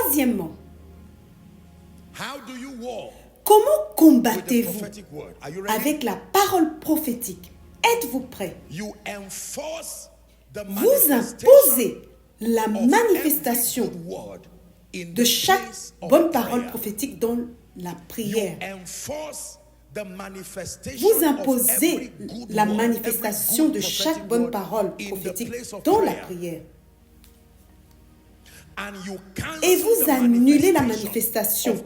Troisièmement, comment combattez-vous avec la parole prophétique? Êtes-vous prêt? Vous imposez la manifestation de chaque bonne parole prophétique dans la prière. Vous imposez la manifestation de chaque bonne parole prophétique dans la prière. Et vous annulez la manifestation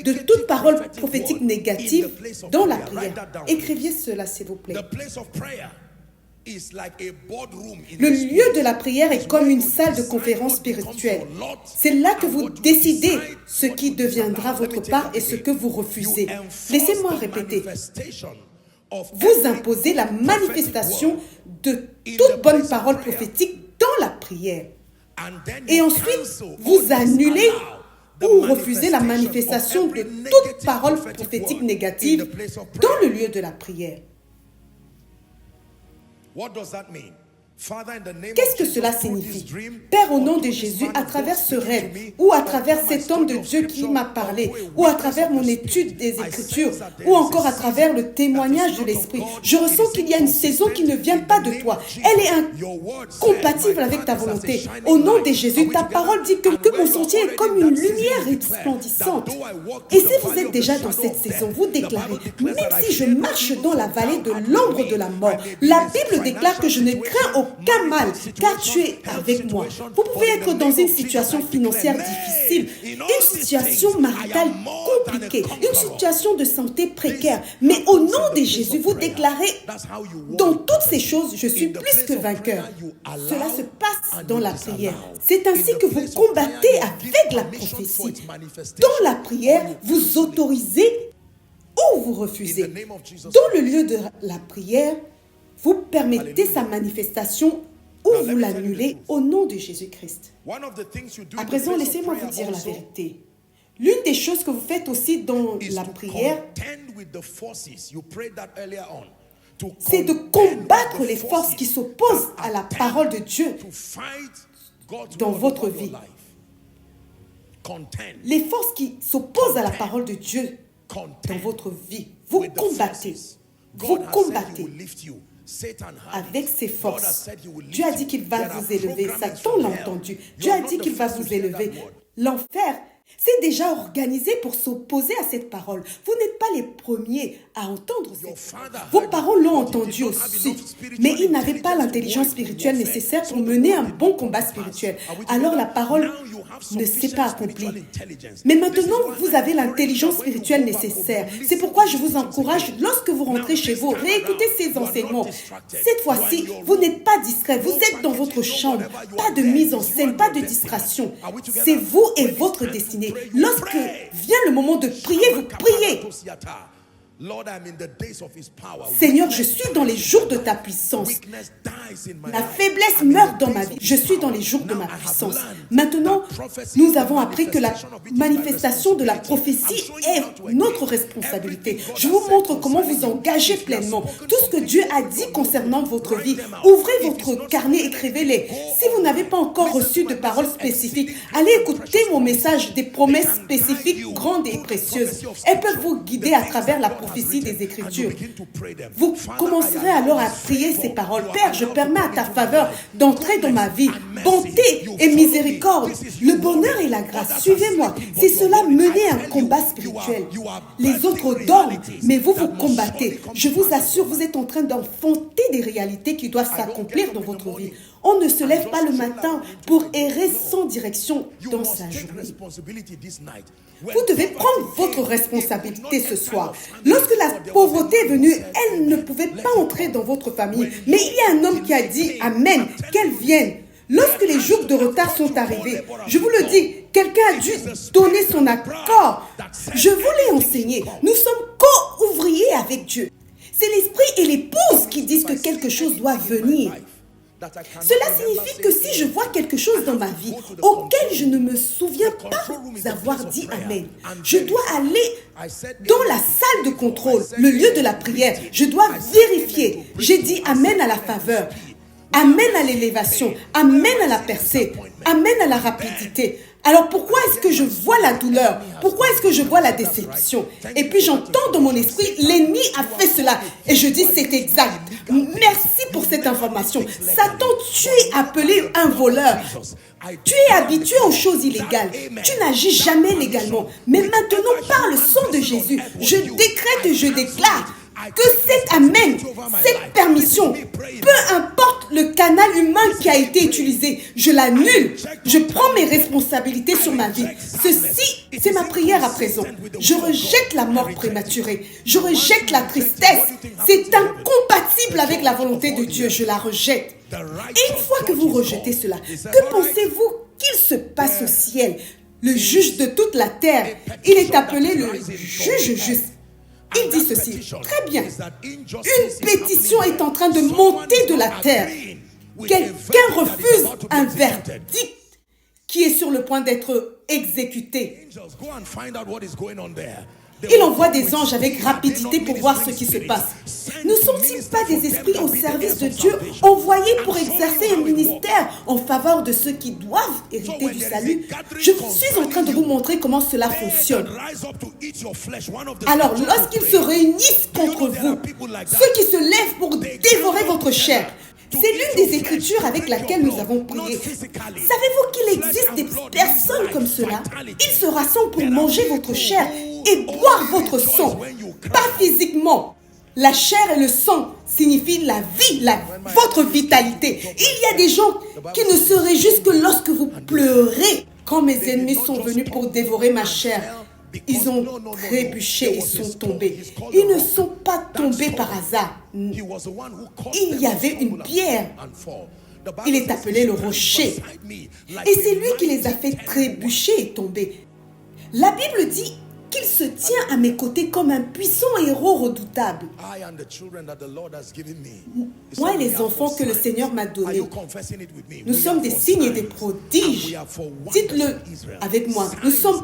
de toute parole prophétique négative dans la prière. Écrivez cela, s'il vous plaît. Le lieu de la prière est comme une salle de conférence spirituelle. C'est là que vous décidez ce qui deviendra votre part et ce que vous refusez. Laissez-moi répéter. Vous imposez la manifestation de toute bonne parole prophétique dans la prière. Et ensuite, vous annulez ou refusez la manifestation de toute parole prophétique négative dans le lieu de la prière. Qu'est-ce que cela signifie? Père, au nom de Jésus, à travers ce rêve, ou à travers cet homme de Dieu qui m'a parlé, ou à travers mon étude des Écritures, ou encore à travers le témoignage de l'Esprit, je ressens qu'il y a une saison qui ne vient pas de toi. Elle est incompatible avec ta volonté. Au nom de Jésus, ta parole dit que mon sentier est comme une lumière resplendissante. Et si vous êtes déjà dans cette saison, vous déclarez, même si je marche dans la vallée de l'ombre de la mort, la Bible déclare que je ne crains aucun mal, car tu es avec moi. Vous pouvez être dans une situation financière difficile, une situation maritale compliquée, une situation de santé précaire. Mais au nom de Jésus, vous déclarez, dans toutes ces choses, je suis plus que vainqueur. Cela se passe dans la prière. C'est ainsi que vous combattez avec la prophétie. Dans la prière, vous autorisez ou vous refusez. Dans le lieu de la prière, vous permettez sa manifestation ou vous l'annulez au nom de Jésus-Christ. À présent, laissez-moi vous dire la vérité. L'une des choses que vous faites aussi dans la prière, c'est de combattre les forces qui s'opposent à la parole de Dieu dans votre vie. Les forces qui s'opposent à la parole de Dieu dans votre vie, vous combattez. Vous combattez avec ses forces. Dieu a dit qu'il va vous élever. Satan l'a entendu. Dieu a dit qu'il va vous élever. L'enfer s'est déjà organisé pour s'opposer à cette parole. Vous n'êtes pas les premiers à entendre cette parole. Vos parents l'ont entendu aussi, mais ils n'avaient pas l'intelligence spirituelle nécessaire pour mener un bon combat spirituel. Alors la parole ne s'est pas accomplie. Mais maintenant, vous avez l'intelligence spirituelle nécessaire. C'est pourquoi je vous encourage, lorsque vous rentrez chez vous, réécoutez ces enseignements. Cette fois-ci, vous n'êtes pas distrait. Vous êtes dans votre chambre. Pas de mise en scène, pas de distraction. C'est vous et votre destinée. Lorsque vient le moment de prier, vous priez. Seigneur, je suis dans les jours de ta puissance. La faiblesse meurt dans ma vie. Je suis dans les jours de ma puissance. Maintenant, nous avons appris que la manifestation de la prophétie est notre responsabilité. Je vous montre comment vous engager pleinement. Tout ce que Dieu a dit concernant votre vie, ouvrez votre carnet, écrivez-les. Si vous n'avez pas encore reçu de paroles spécifiques, allez écouter mon message des promesses spécifiques grandes et précieuses. Elles peuvent vous guider à travers la prophétie des Écritures. Vous commencerez alors à prier ces paroles. Père, je permets à ta faveur d'entrer dans ma vie. Bonté et miséricorde, le bonheur et la grâce. Suivez-moi. C'est cela mener un combat spirituel. Les autres dorment, mais vous combattez. Je vous assure, vous êtes en train d'enfanter des réalités qui doivent s'accomplir dans votre vie. On ne se lève pas le matin pour errer sans direction dans sa journée. Vous devez prendre votre responsabilité ce soir. Lorsque la pauvreté est venue, elle ne pouvait pas entrer dans votre famille. Mais il y a un homme qui a dit « Amen », qu'elle vienne. Lorsque les jours de retard sont arrivés, je vous le dis, quelqu'un a dû donner son accord. Je vous l'ai enseigné. Nous sommes co-ouvriers avec Dieu. C'est l'esprit et l'épouse qui disent que quelque chose doit venir. Cela signifie que si je vois quelque chose dans ma vie auquel je ne me souviens pas avoir dit Amen, je dois aller dans la salle de contrôle, le lieu de la prière. Je dois vérifier. J'ai dit Amen à la faveur, Amen à l'élévation, Amen à la percée, Amen à la rapidité, Alors pourquoi est-ce que je vois la douleur? Pourquoi est-ce que je vois la déception? Et puis j'entends dans mon esprit, l'ennemi a fait cela. Et je dis, c'est exact. Merci pour cette information. Satan, tu es appelé un voleur. Tu es habitué aux choses illégales. Tu n'agis jamais légalement. Mais maintenant, par le sang de Jésus, je décrète et je déclare que cet amen, cette permission, peu importe le canal humain qui a été utilisé, je l'annule. Je prends mes responsabilités sur ma vie. Ceci, c'est ma prière à présent. Je rejette la mort prématurée. Je rejette la tristesse. C'est incompatible avec la volonté de Dieu. Je la rejette. Et une fois que vous rejetez cela, que pensez-vous qu'il se passe au ciel? Le juge de toute la terre, il est appelé le juge juste. Il dit ceci, très bien, une pétition est en train de monter de la terre. Quelqu'un refuse un verdict qui est sur le point d'être exécuté. Il envoie des anges avec rapidité pour voir ce qui se passe. Ne sont-ils pas des esprits au service de Dieu envoyés pour exercer un ministère en faveur de ceux qui doivent hériter du salut? Je suis en train de vous montrer comment cela fonctionne. Alors, lorsqu'ils se réunissent contre vous, ceux qui se lèvent pour dévorer votre chair, c'est l'une des écritures avec laquelle nous avons prié. Savez-vous qu'il existe des personnes comme cela? Ils se rassemblent pour manger votre chair et boire votre sang. Pas physiquement. La chair et le sang signifient la vie, votre vitalité. Il y a des gens qui ne se réjouissent que lorsque vous pleurez. Quand mes ennemis sont venus pour dévorer ma chair, ils ont trébuché et sont tombés. Ils ne sont pas tombés par hasard. Il y avait une pierre. Il est appelé le rocher. Et c'est lui qui les a fait trébucher et tomber. La Bible dit qu'il se tient à mes côtés comme un puissant héros redoutable. Moi et les enfants que le Seigneur m'a donnés, nous sommes des signes et des prodiges. Dites-le avec moi. Nous sommes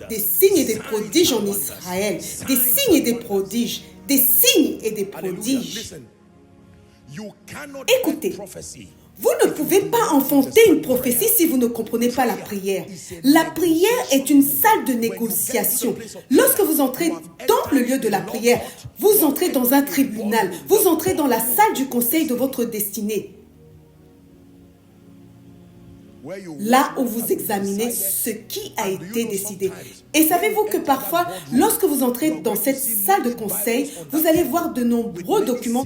des signes et des prodiges en Israël. Des signes et des prodiges. Des signes et des prodiges. Écoutez. Vous ne pouvez pas enfanter une prophétie si vous ne comprenez pas la prière. La prière est une salle de négociation. Lorsque vous entrez dans le lieu de la prière, vous entrez dans un tribunal. Vous entrez dans la salle du conseil de votre destinée. Là où vous examinez ce qui a été décidé. Et savez-vous que parfois, lorsque vous entrez dans cette salle de conseil, vous allez voir de nombreux documents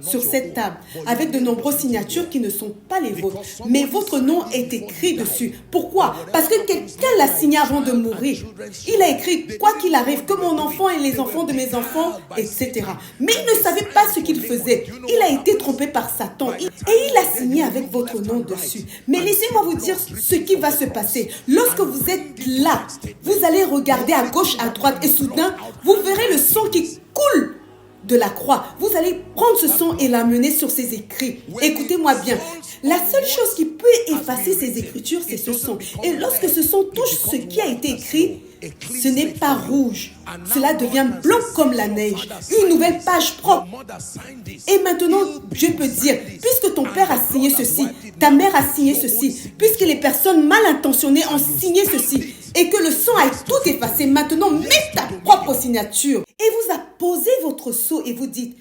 sur cette table, avec de nombreuses signatures qui ne sont pas les vôtres. Mais votre nom est écrit dessus. Pourquoi? Parce que quelqu'un l'a signé avant de mourir. Il a écrit, quoi qu'il arrive, que mon enfant et les enfants de mes enfants, etc. Mais il ne savait pas ce qu'il faisait. Il a été trompé par Satan. Et il a signé avec votre nom dessus. Mais laissez-moi vous dire ce qui va se passer. Lorsque vous êtes là, vous allez regarder à gauche, à droite et soudain, vous verrez le sang qui coule de la croix. Vous allez prendre ce sang et l'amener sur ces écrits. Écoutez-moi bien. La seule chose qui peut effacer ces écritures, c'est ce sang. Et lorsque ce sang touche ce qui a été écrit, ce n'est pas rouge. Cela devient blanc comme la neige. Une nouvelle page propre. Et maintenant, Dieu peut dire, puisque ton père a signé ceci, ta mère a signé ceci, puisque les personnes mal intentionnées ont signé ceci, et que le sang a tout effacé, maintenant mets ta propre signature. Et vous apposez votre sceau et vous dites,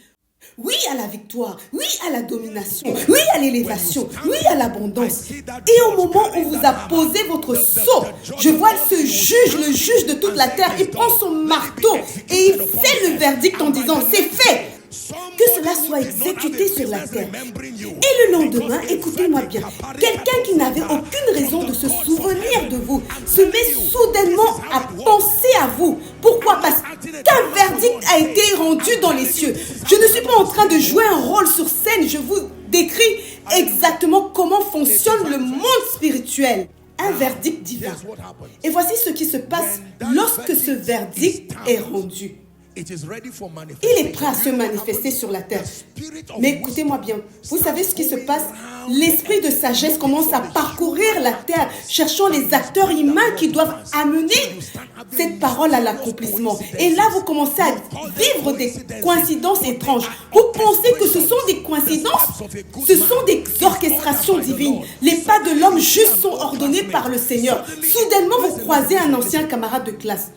oui à la victoire, oui à la domination, oui à l'élévation, oui à l'abondance. Et au moment où vous apposez votre sceau, je vois ce juge, le juge de toute la terre, il prend son marteau et il fait le verdict en disant, c'est fait. Que cela soit exécuté sur la terre. Et le lendemain, écoutez-moi bien, quelqu'un qui n'avait aucune raison de se souvenir de vous se met soudainement à penser à vous. Pourquoi? Parce qu'un verdict a été rendu dans les cieux. Je ne suis pas en train de jouer un rôle sur scène, je vous décris exactement comment fonctionne le monde spirituel. Un verdict divin. Et voici ce qui se passe lorsque ce verdict est rendu. Il est prêt à se manifester sur la terre. Mais écoutez-moi bien, vous savez ce qui se passe? L'esprit de sagesse commence à parcourir la terre, cherchant les acteurs humains qui doivent amener cette parole à l'accomplissement. Et là, vous commencez à vivre des coïncidences étranges. Vous pensez que ce sont des coïncidences? Ce sont des orchestrations divines. Les pas de l'homme juste sont ordonnés par le Seigneur. Soudainement, vous croisez un ancien camarade de classe.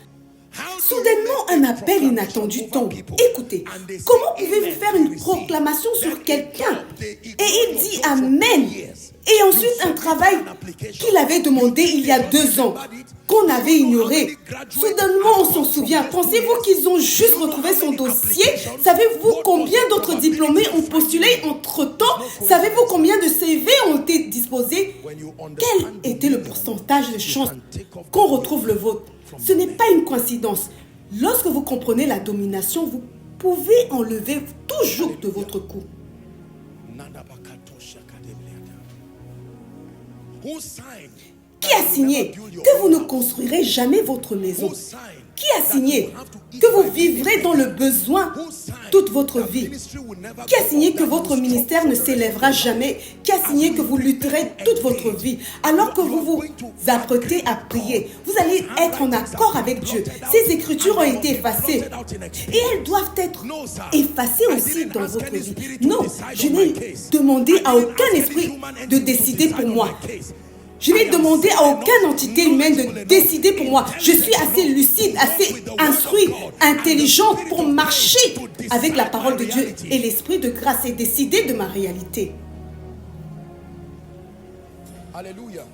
Soudainement, un appel inattendu tombe. Écoutez, comment pouvez-vous faire une proclamation sur quelqu'un? Et il dit Amen. Et ensuite, un travail qu'il avait demandé il y a 2 ans, qu'on avait ignoré. Soudainement, on s'en souvient. Pensez-vous qu'ils ont juste retrouvé son dossier? Savez-vous combien d'autres diplômés ont postulé entre-temps? Savez-vous combien de CV ont été disposés? Quel était le pourcentage de chances qu'on retrouve le vôtre? Ce n'est pas une coïncidence. Lorsque vous comprenez la domination, vous pouvez enlever tout joug de votre cou. Qui a signé que vous ne construirez jamais votre maison? Qui a signé que vous vivrez dans le besoin toute votre vie? Qui a signé que votre ministère ne s'élèvera jamais? Qui a signé que vous lutterez toute votre vie? Alors que vous vous apprêtez à prier, vous allez être en accord avec Dieu. Ces écritures ont été effacées et elles doivent être effacées aussi dans votre vie. Non, je n'ai demandé à aucun esprit de décider pour moi. Je n'ai demandé à aucune entité humaine de décider pour moi. Je suis assez lucide, assez instruit, intelligente pour marcher avec la parole de Dieu et l'esprit de grâce et décider de ma réalité. Alléluia.